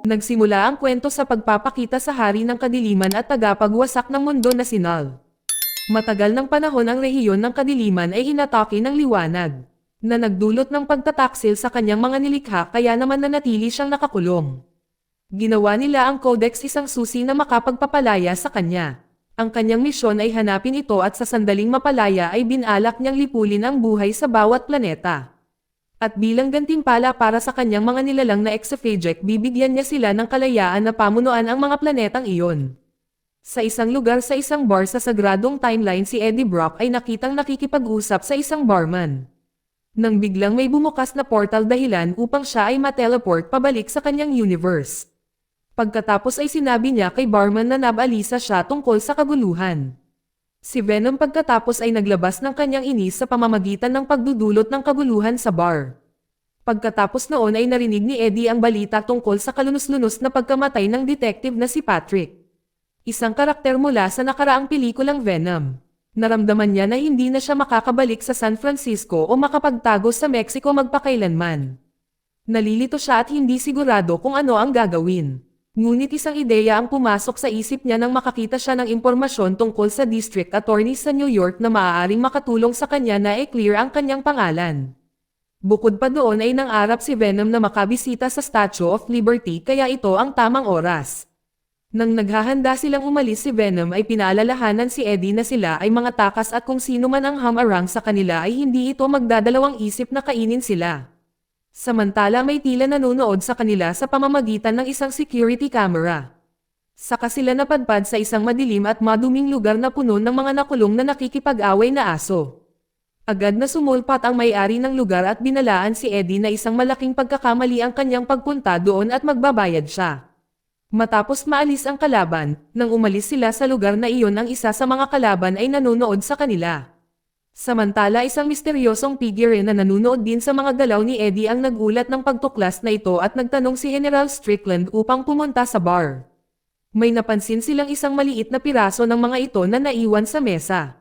Nagsimula ang kwento sa pagpapakita sa hari ng kadiliman at tagapagwasak ng mundo na si Null. Matagal ng panahon ang rehiyon ng kadiliman ay inatake ng liwanag, na nagdulot ng pagtataksil sa kanyang mga nilikha kaya naman nanatili siyang nakakulong. Ginawa nila ang Codex isang susi na makapagpapalaya sa kanya. Ang kanyang misyon ay hanapin ito at sa sandaling mapalaya ay binalak niyang lipulin ang buhay sa bawat planeta. At bilang gantimpala para sa kanyang mga nilalang na exophagic bibigyan niya sila ng kalayaan na pamunuan ang mga planetang iyon. Sa isang lugar sa isang bar sa sagradong timeline si Eddie Brock ay nakitang nakikipag-usap sa isang barman. Nang biglang may bumukas na portal dahilan upang siya ay mateleport pabalik sa kanyang universe. Pagkatapos ay sinabi niya kay barman na nabalisa siya tungkol sa kaguluhan. Si Venom pagkatapos ay naglabas ng kanyang inis sa pamamagitan ng pagdudulot ng kaguluhan sa bar. Pagkatapos noon ay narinig ni Eddie ang balita tungkol sa kalunos-lunos na pagkamatay ng detective na si Patrick. Isang karakter mula sa nakaraang pelikulang Venom. Naramdaman niya na hindi na siya makakabalik sa San Francisco o makapagtago sa Mexico magpakailanman. Nalilito siya at hindi sigurado kung ano ang gagawin. Ngunit isang ideya ang pumasok sa isip niya nang makakita siya ng impormasyon tungkol sa district attorney sa New York na maaaring makatulong sa kanya na i-clear ang kanyang pangalan. Bukod pa doon ay nangarap si Venom na makabisita sa Statue of Liberty kaya ito ang tamang oras. Nang naghahanda silang umalis si Venom ay pinaalalahanan si Eddie na sila ay mga takas at kung sino man ang hamarang sa kanila ay hindi ito magdadalawang isip na kainin sila. Samantala may tila nanonood sa kanila sa pamamagitan ng isang security camera. Saka sila napadpad sa isang madilim at maduming lugar na puno ng mga nakulong na nakikipag-away na aso. Agad na sumulpat ang may-ari ng lugar at binalaan si Eddie na isang malaking pagkakamali ang kanyang pagpunta doon at magbabayad siya. Matapos maalis ang kalaban, nang umalis sila sa lugar na iyon ang isa sa mga kalaban ay nanonood sa kanila. Samantala isang misteryosong figure na nanonood din sa mga galaw ni Eddie ang nagulat ng pagtuklas na ito at nagtanong si General Strickland upang pumunta sa bar. May napansin silang isang maliit na piraso ng mga ito na naiwan sa mesa.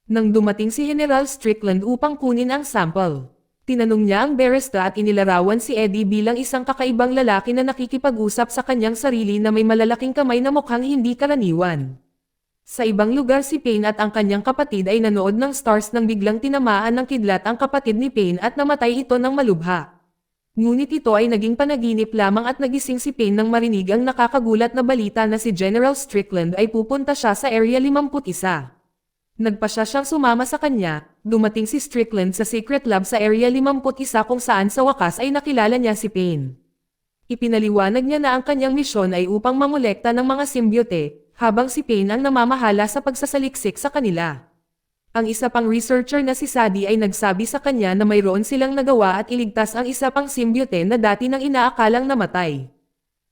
Nang dumating si General Strickland upang kunin ang sample, tinanong niya ang barista at inilarawan si Eddie bilang isang kakaibang lalaki na nakikipag-usap sa kanyang sarili na may malalaking kamay na mukhang hindi karaniwan. Sa ibang lugar si Payne at ang kanyang kapatid ay nanood ng stars nang biglang tinamaan ng kidlat ang kapatid ni Payne at namatay ito ng malubha. Ngunit ito ay naging panaginip lamang at nagising si Payne nang marinig ang nakakagulat na balita na si General Strickland ay pupunta siya sa Area 51. Nagpasya siyang sumama sa kanya, dumating si Strickland sa secret lab sa Area 51 kung saan sa wakas ay nakilala niya si Payne. Ipinaliwanag niya na ang kanyang misyon ay upang mangolekta ng mga symbiote, habang si Payne ang namamahala sa pagsasaliksik sa kanila. Ang isa pang researcher na si Sadie ay nagsabi sa kanya na mayroon silang nagawa at iligtas ang isa pang symbiote na dati nang inaakalang namatay.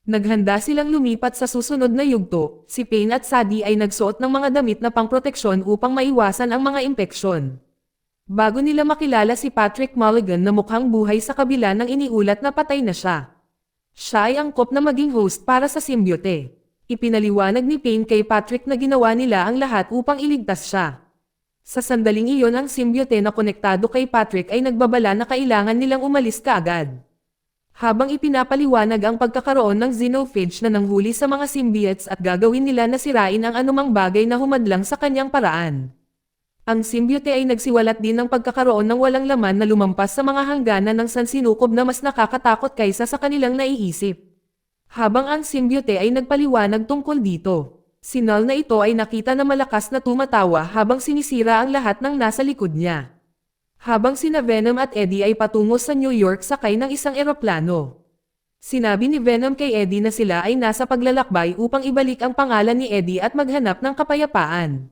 Naghanda silang lumipat sa susunod na yugto, si Payne at Sadie ay nagsuot ng mga damit na pangproteksyon upang maiwasan ang mga impeksyon. Bago nila makilala si Patrick Mulligan na mukhang buhay sa kabila ng iniulat na patay na siya. Siya ay angkop na maging host para sa symbiote. Ipinaliwanag ni Payne kay Patrick na ginawa nila ang lahat upang iligtas siya. Sa sandaling iyon ang symbiote na konektado kay Patrick ay nagbabala na kailangan nilang umalis kaagad. Habang ipinapaliwanag ang pagkakaroon ng xenophage na nanghuli sa mga symbiotes at gagawin nila na sirain ang anumang bagay na humadlang sa kanyang paraan. Ang symbiote ay nagsiwalat din ng pagkakaroon ng walang laman na lumampas sa mga hangganan ng sansinukob na mas nakakatakot kaysa sa kanilang naiisip. Habang ang symbiote ay nagpaliwanag tungkol dito, si Null na ito ay nakita na malakas na tumatawa habang sinisira ang lahat ng nasa likod niya. Habang sina Venom at Eddie ay patungo sa New York sakay ng isang eroplano. Sinabi ni Venom kay Eddie na sila ay nasa paglalakbay upang ibalik ang pangalan ni Eddie at maghanap ng kapayapaan.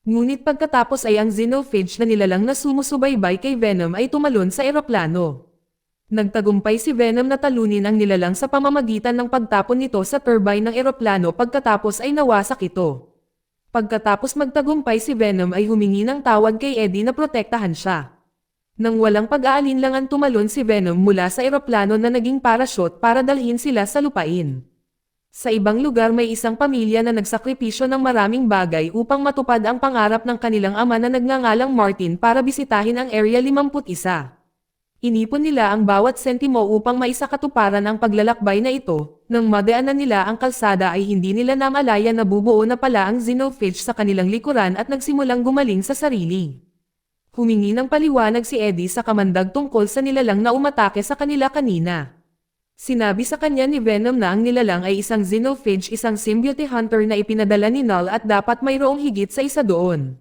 Ngunit pagkatapos ay ang xenophage na nilalang na sumusubaybay kay Venom ay tumalon sa eroplano. Nagtagumpay si Venom na talunin ang nilalang sa pamamagitan ng pagtapon nito sa turbine ng eroplano pagkatapos ay nawasak ito. Pagkatapos magtagumpay si Venom ay humingi ng tawad kay Eddie na protektahan siya. Nang walang pag-aalinlangan tumalon si Venom mula sa eroplano na naging parachute para dalhin sila sa lupain. Sa ibang lugar may isang pamilya na nagsakripisyo ng maraming bagay upang matupad ang pangarap ng kanilang ama na nagngangalang Martin para bisitahin ang Area 51. Inipon nila ang bawat sentimo upang maisakatuparan ang paglalakbay na ito. Nang madaanan nila ang kalsada ay hindi nila namalaya na bubuo na pala ang xenophage sa kanilang likuran at nagsimulang gumaling sa sarili. Humingi ng paliwanag si Eddie sa kamandag tungkol sa nilalang na umatake sa kanila kanina. Sinabi sa kanya ni Venom na ang nilalang ay isang xenophage, isang symbiote hunter na ipinadala ni Null at dapat mayroong higit sa isa doon.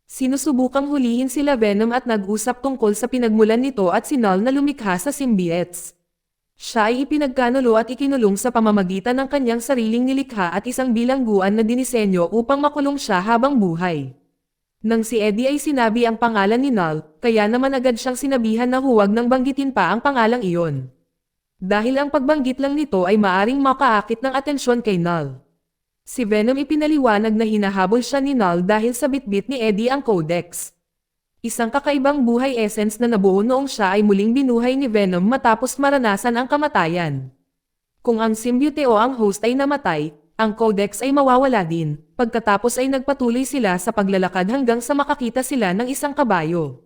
Sinusubukang hulihin sila Venom at nag-usap tungkol sa pinagmulan nito at si Null na lumikha sa symbiotes. Siya ay ipinagkanulo at ikinulong sa pamamagitan ng kanyang sariling nilikha at isang bilangguan na dinisenyo upang makulong siya habang buhay. Nang si Eddie ay sinabi ang pangalan ni Null, kaya naman agad siyang sinabihan na huwag nang banggitin pa ang pangalang iyon. Dahil ang pagbanggit lang nito ay maaring makaakit ng atensyon kay Null. Si Venom ipinaliwanag na hinahabol siya ni Null dahil sa bitbit ni Eddie ang Codex. Isang kakaibang buhay essence na nabuo noong siya ay muling binuhay ni Venom matapos maranasan ang kamatayan. Kung ang symbiote o ang host ay namatay, ang Codex ay mawawala din. Pagkatapos ay nagpatuloy sila sa paglalakad hanggang sa makakita sila ng isang kabayo.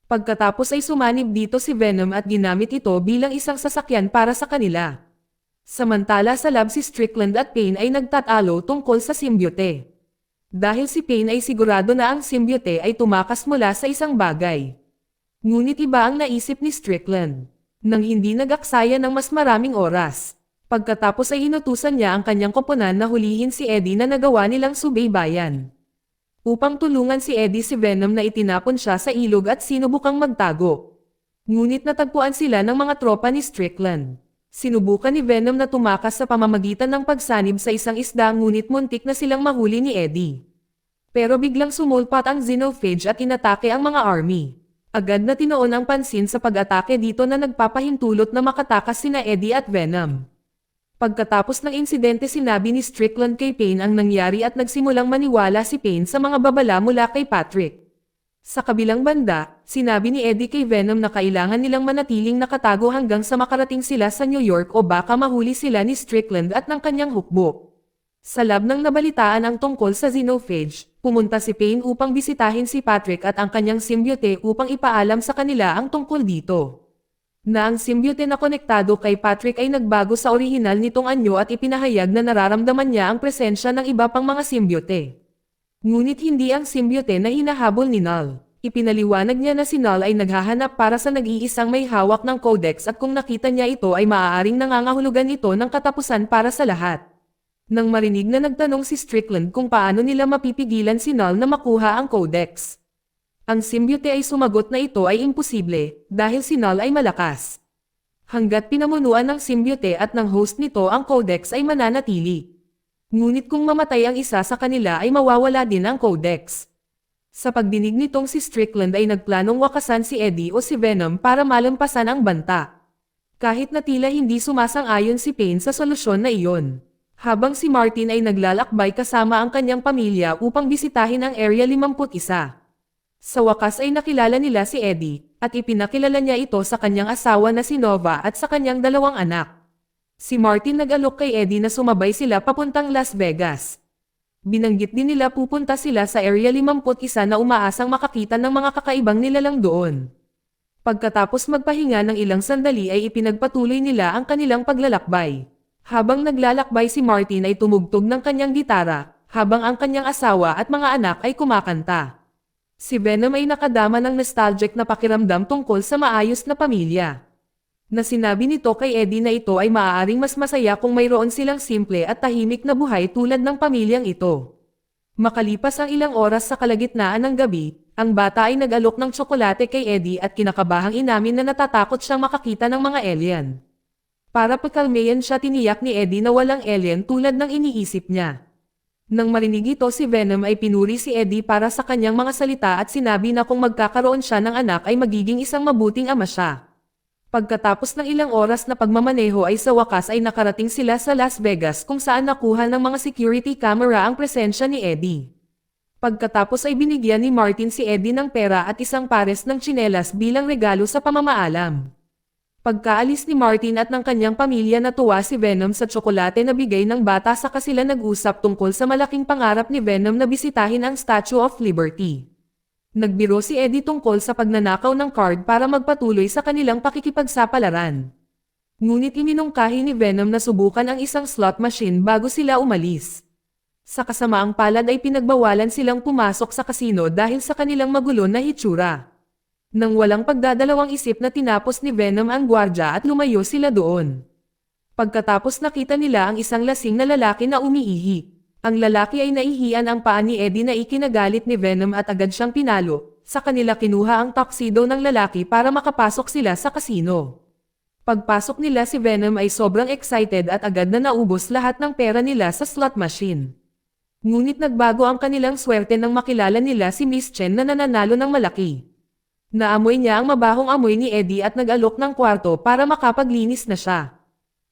Pagkatapos ay sumanib dito si Venom at ginamit ito bilang isang sasakyan para sa kanila. Samantala sa lab si Strickland at Payne ay nagtatalo tungkol sa symbiote. Dahil si Payne ay sigurado na ang symbiote ay tumakas mula sa isang bagay. Ngunit iba ang naisip ni Strickland. Nang hindi nag-aksaya ng mas maraming oras. Pagkatapos ay inutusan niya ang kanyang koponan na hulihin si Eddie na nagawa nilang subaybayan. Upang tulungan si Eddie si Venom na itinapon siya sa ilog at sinubukang magtago. Ngunit natagpuan sila ng mga tropa ni Strickland. Sinubukan ni Venom na tumakas sa pamamagitan ng pagsanib sa isang isda ngunit muntik na silang mahuli ni Eddie. Pero biglang sumulpat ang xenophage at inatake ang mga army. Agad na tinoon ang pansin sa pag-atake dito na nagpapahintulot na makatakas sina Eddie at Venom. Pagkatapos ng insidente sinabi ni Strickland kay Payne ang nangyari at nagsimulang maniwala si Payne sa mga babala mula kay Patrick. Sa kabilang banda, sinabi ni Eddie kay Venom na kailangan nilang manatiling nakatago hanggang sa makarating sila sa New York o baka mahuli sila ni Strickland at ng kanyang hukbo. Sa lab nang nabalitaan ang tungkol sa xenophage, pumunta si Payne upang bisitahin si Patrick at ang kanyang symbiote upang ipaalam sa kanila ang tungkol dito. Na ang symbiote na konektado kay Patrick ay nagbago sa orihinal nitong anyo at ipinahayag na nararamdaman niya ang presensya ng iba pang mga symbiote. Ngunit hindi ang symbiote na hinahabol ni Null. Ipinaliwanag niya na si Null ay naghahanap para sa nag-iisang may hawak ng Codex at kung nakita niya ito ay maaaring nangangahulugan ito ng katapusan para sa lahat. Nang marinig na nagtanong si Strickland kung paano nila mapipigilan si Null na makuha ang Codex. Ang symbiote ay sumagot na ito ay imposible dahil si Null ay malakas. Hanggat pinamunuan ng symbiote at ng host nito ang Codex ay mananatili. Ngunit kung mamatay ang isa sa kanila ay mawawala din ang Codex. Sa pagdinig nitong si Strickland ay nagplanong wakasan si Eddie o si Venom para malampasan ang banta. Kahit na tila hindi sumasang-ayon si Payne sa solusyon na iyon. Habang si Martin ay naglalakbay kasama ang kanyang pamilya upang bisitahin ang Area 51. Sa wakas ay nakilala nila si Eddie, at ipinakilala niya ito sa kanyang asawa na si Nova at sa kanyang dalawang anak. Si Martin nag-alok kay Eddie na sumabay sila papuntang Las Vegas. Binanggit din nila pupunta sila sa Area 51 na umaasang makakita ng mga kakaibang nilalang doon. Pagkatapos magpahinga ng ilang sandali ay ipinagpatuloy nila ang kanilang paglalakbay. Habang naglalakbay si Martin ay tumugtog ng kanyang gitara, habang ang kanyang asawa at mga anak ay kumakanta. Si Venom ay nakadama ng nostalgic na pakiramdam tungkol sa maayos na pamilya. Na sinabi nito kay Eddie na ito ay maaaring mas masaya kung mayroon silang simple at tahimik na buhay tulad ng pamilyang ito. Makalipas ang ilang oras sa kalagitnaan ng gabi, ang bata ay nag-alok ng tsokolate kay Eddie at kinakabahang inamin na natatakot siyang makakita ng mga alien. Para pakalmayan siya tiniyak ni Eddie na walang alien tulad ng iniisip niya. Nang marinig ito si Venom ay pinuri si Eddie para sa kanyang mga salita at sinabi na kung magkakaroon siya ng anak ay magiging isang mabuting ama siya. Pagkatapos ng ilang oras na pagmamaneho ay sa wakas ay nakarating sila sa Las Vegas kung saan nakuha ng mga security camera ang presensya ni Eddie. Pagkatapos ay binigyan ni Martin si Eddie ng pera at isang pares ng tsinelas bilang regalo sa pamamaalam. Pagkaalis ni Martin at ng kanyang pamilya natuwa si Venom sa tsokolate na bigay ng bata saka sila nag-usap tungkol sa malaking pangarap ni Venom na bisitahin ang Statue of Liberty. Nagbiro si Eddie tungkol sa pagnanakaw ng card para magpatuloy sa kanilang pakikipagsapalaran. Ngunit iminungkahi ni Venom na subukan ang isang slot machine bago sila umalis. Sa kasamaang palad ay pinagbawalan silang pumasok sa kasino dahil sa kanilang magulo na hitsura. Nang walang pagdadalawang isip na tinapos ni Venom ang gwardya at lumayo sila doon. Pagkatapos nakita nila ang isang lasing na lalaki na umiihi. Ang lalaki ay naihian ang paa ni Eddie na ikinagalit ni Venom at agad siyang pinalo. Sa kanila kinuha ang tuxedo ng lalaki para makapasok sila sa kasino. Pagpasok nila si Venom ay sobrang excited at agad na naubos lahat ng pera nila sa slot machine. Ngunit nagbago ang kanilang swerte nang makilala nila si Miss Chen na nananalo ng malaki. Naamoy niya ang mabahong amoy ni Eddie at nag-alok ng kwarto para makapaglinis na siya.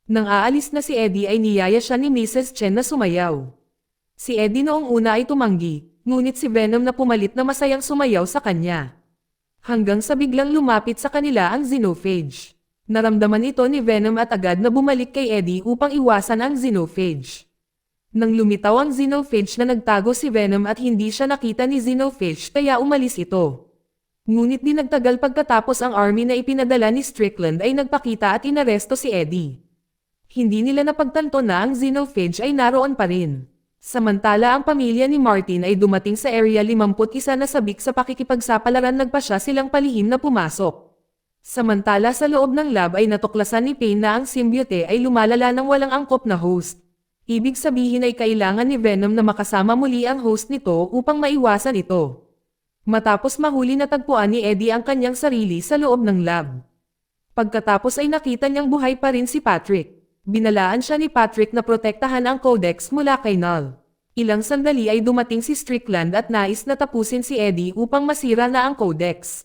Nang aalis na si Eddie ay niyaya siya ni Mrs. Chen na sumayaw. Si Eddie noong una ay tumanggi, ngunit si Venom na pumalit na masayang sumayaw sa kanya. Hanggang sa biglang lumapit sa kanila ang xenophage. Naramdaman ito ni Venom at agad na bumalik kay Eddie upang iwasan ang xenophage. Nang lumitaw ang xenophage na nagtago si Venom at hindi siya nakita ni xenophage kaya umalis ito. Ngunit di nagtagal pagkatapos ang army na ipinadala ni Strickland ay nagpakita at inaresto si Eddie. Hindi nila napagtanto na ang xenophage ay naroon pa rin. Samantala ang pamilya ni Martin ay dumating sa Area 51 na sabik sa pakikipagsapalaran nagpasya silang palihim na pumasok. Samantala sa loob ng lab ay natuklasan ni Payne na ang symbiote ay lumalala ng walang angkop na host. Ibig sabihin ay kailangan ni Venom na makasama muli ang host nito upang maiwasan ito. Matapos mahuli na tagpuan ni Eddie ang kanyang sarili sa loob ng lab. Pagkatapos ay nakita niyang buhay pa rin si Patrick. Binalaan siya ni Patrick na protektahan ang Codex mula kay Null. Ilang sandali ay dumating si Strickland at nais na tapusin si Eddie upang masira na ang Codex.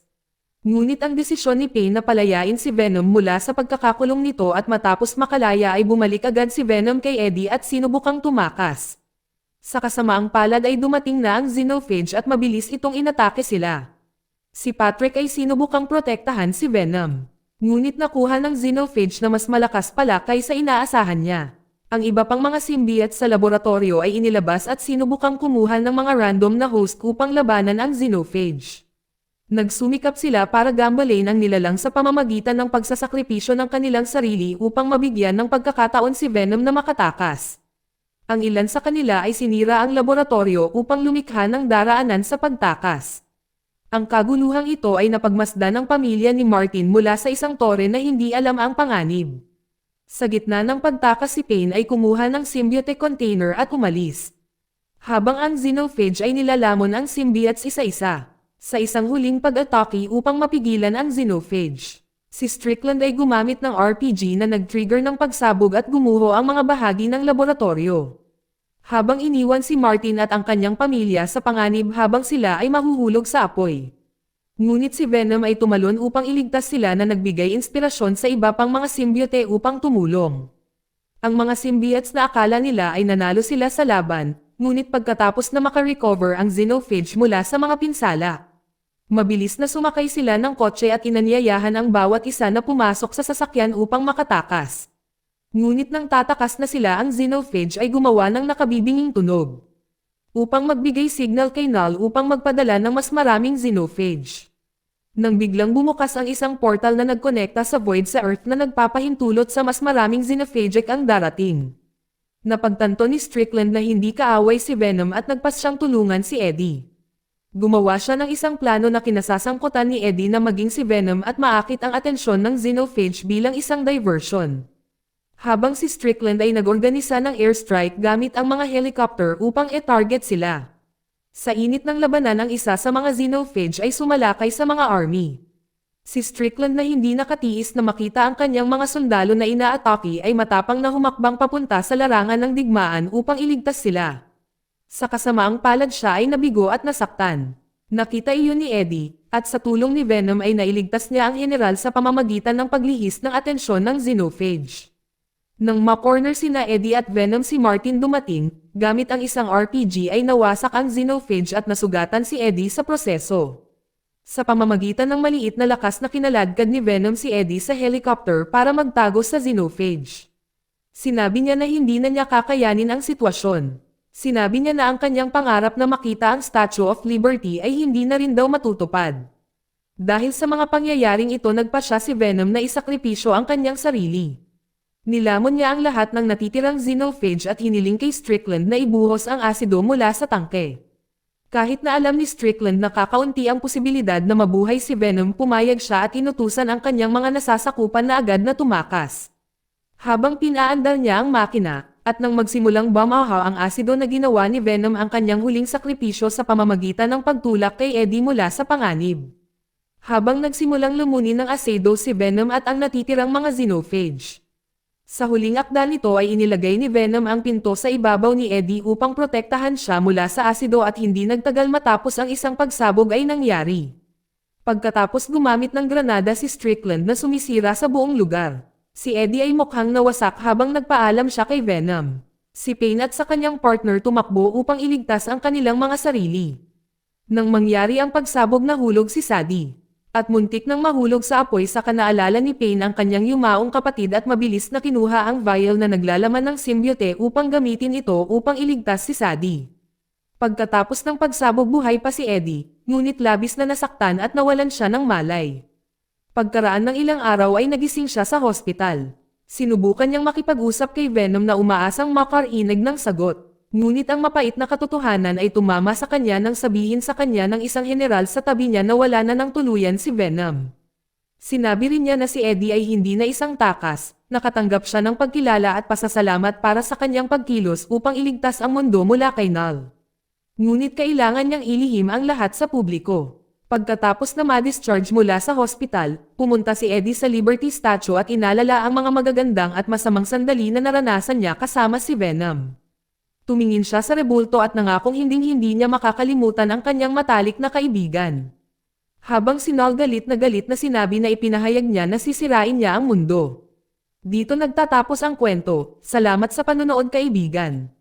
Ngunit ang desisyon ni Payne na palayain si Venom mula sa pagkakakulong nito at matapos makalaya ay bumalik agad si Venom kay Eddie at sinubukang tumakas. Sa kasamaang palad ay dumating na ang xenophage at mabilis itong inatake sila. Si Patrick ay sinubukang protektahan si Venom. Ngunit nakuha ng xenophage na mas malakas pala kaysa inaasahan niya. Ang iba pang mga symbiotes sa laboratorio ay inilabas at sinubukang kumuha ng mga random na host upang labanan ang xenophage. Nagsumikap sila para gambalain ang nilalang sa pamamagitan ng pagsasakripisyo ng kanilang sarili upang mabigyan ng pagkakataon si Venom na makatakas. Ang ilan sa kanila ay sinira ang laboratorio upang lumikha ng daraanan sa pagtakas. Ang kaguluhang ito ay napagmasdan ng pamilya ni Martin mula sa isang tore na hindi alam ang panganib. Sa gitna ng pagtakas si Payne ay kumuha ng symbiote container at umalis. Habang ang xenophage ay nilalamon ang symbiotes isa-isa. Sa isang huling pag-atake upang mapigilan ang xenophage. Si Strickland ay gumamit ng RPG na nag-trigger ng pagsabog at gumuho ang mga bahagi ng laboratorio. Habang iniwan si Martin at ang kanyang pamilya sa panganib habang sila ay mahuhulog sa apoy. Ngunit si Venom ay tumalon upang iligtas sila na nagbigay inspirasyon sa iba pang mga symbiote upang tumulong. Ang mga symbiotes na akala nila ay nanalo sila sa laban, ngunit pagkatapos na makarecover ang xenophage mula sa mga pinsala. Mabilis na sumakay sila ng kotse at inanyayahan ang bawat isa na pumasok sa sasakyan upang makatakas. Ngunit nang tatakas na sila ang xenophage ay gumawa ng nakabibinging tunog. Upang magbigay signal kay Null upang magpadala ng mas maraming xenophage. Nang biglang bumukas ang isang portal na nagkonekta sa void sa Earth na nagpapahintulot sa mas maraming xenophagic ang darating. Napagtanto ni Strickland na hindi kaaway si Venom at nagpas siyang tulungan si Eddie. Gumawa siya ng isang plano na kinasasangkutan ni Eddie na maging si Venom at maakit ang atensyon ng xenophage bilang isang diversion. Habang si Strickland ay nag-organisa ng airstrike gamit ang mga helicopter upang i-target sila. Sa init ng labanan ang isa sa mga xenophage ay sumalakay sa mga army. Si Strickland na hindi nakatiis na makita ang kanyang mga sundalo na inaatake ay matapang na humakbang papunta sa larangan ng digmaan upang iligtas sila. Sa kasamaang palad siya ay nabigo at nasaktan. Nakita iyon ni Eddie, at sa tulong ni Venom ay nailigtas niya ang general sa pamamagitan ng paglihis ng atensyon ng xenophage. Nang ma-corner sina Eddie at Venom si Martin dumating, gamit ang isang RPG ay nawasak ang xenophage at nasugatan si Eddie sa proseso. Sa pamamagitan ng maliit na lakas na kinaladkad ni Venom si Eddie sa helicopter para magtago sa xenophage. Sinabi niya na hindi na niya kakayanin ang sitwasyon. Sinabi niya na ang kanyang pangarap na makita ang Statue of Liberty ay hindi na rin daw matutupad. Dahil sa mga pangyayaring ito nagpasya si Venom na isakripisyo ang kanyang sarili. Nilamon niya ang lahat ng natitirang xenophage at hiniling kay Strickland na ibuhos ang asido mula sa tangke. Kahit na alam ni Strickland na kakaunti ang posibilidad na mabuhay si Venom, pumayag siya at inutusan ang kanyang mga nasasakupan na agad na tumakas. Habang pinaandar niya ang makina, at nang magsimulang bumaha ang asido na ginawa ni Venom ang kanyang huling sakripisyo sa pamamagitan ng pagtulak kay Eddie mula sa panganib. Habang nagsimulang lumunin ng asido si Venom at ang natitirang mga xenophage. Sa huling akda nito ay inilagay ni Venom ang pinto sa ibabaw ni Eddie upang protektahan siya mula sa asido at hindi nagtagal matapos ang isang pagsabog ay nangyari. Pagkatapos gumamit ng granada si Strickland na sumisira sa buong lugar. Si Eddie ay mukhang nawasak habang nagpaalam siya kay Venom. Si Payne at sa kanyang partner tumakbo upang iligtas ang kanilang mga sarili. Nang mangyari ang pagsabog nahulog si Sadie. At muntik nang mahulog sa apoy sa kanaalala ni Payne ang kanyang yumaong kapatid at mabilis na kinuha ang vial na naglalaman ng symbiote upang gamitin ito upang iligtas si Sadie. Pagkatapos ng pagsabog buhay pa si Eddie, ngunit labis na nasaktan at nawalan siya ng malay. Pagkaraan ng ilang araw ay nagising siya sa hospital. Sinubukan niyang makipag-usap kay Venom na umaasang makarinig ng sagot. Ngunit ang mapait na katotohanan ay tumama sa kanya nang sabihin sa kanya ng isang general sa tabi niya na wala na ng tuluyan si Venom. Sinabi rin niya na si Eddie ay hindi na isang takas, nakatanggap siya ng pagkilala at pasasalamat para sa kanyang pagkilos upang iligtas ang mundo mula kay Null. Ngunit kailangan niyang ilihim ang lahat sa publiko. Pagkatapos na ma-discharge mula sa hospital, pumunta si Eddie sa Liberty Statue at inalala ang mga magagandang at masamang sandali na naranasan niya kasama si Venom. Tumingin siya sa rebulto at nangakong hinding-hindi niya makakalimutan ang kanyang matalik na kaibigan. Habang si Null galit na sinabi na ipinahayag niya na sisirain niya ang mundo. Dito nagtatapos ang kwento. Salamat sa panonood kaibigan.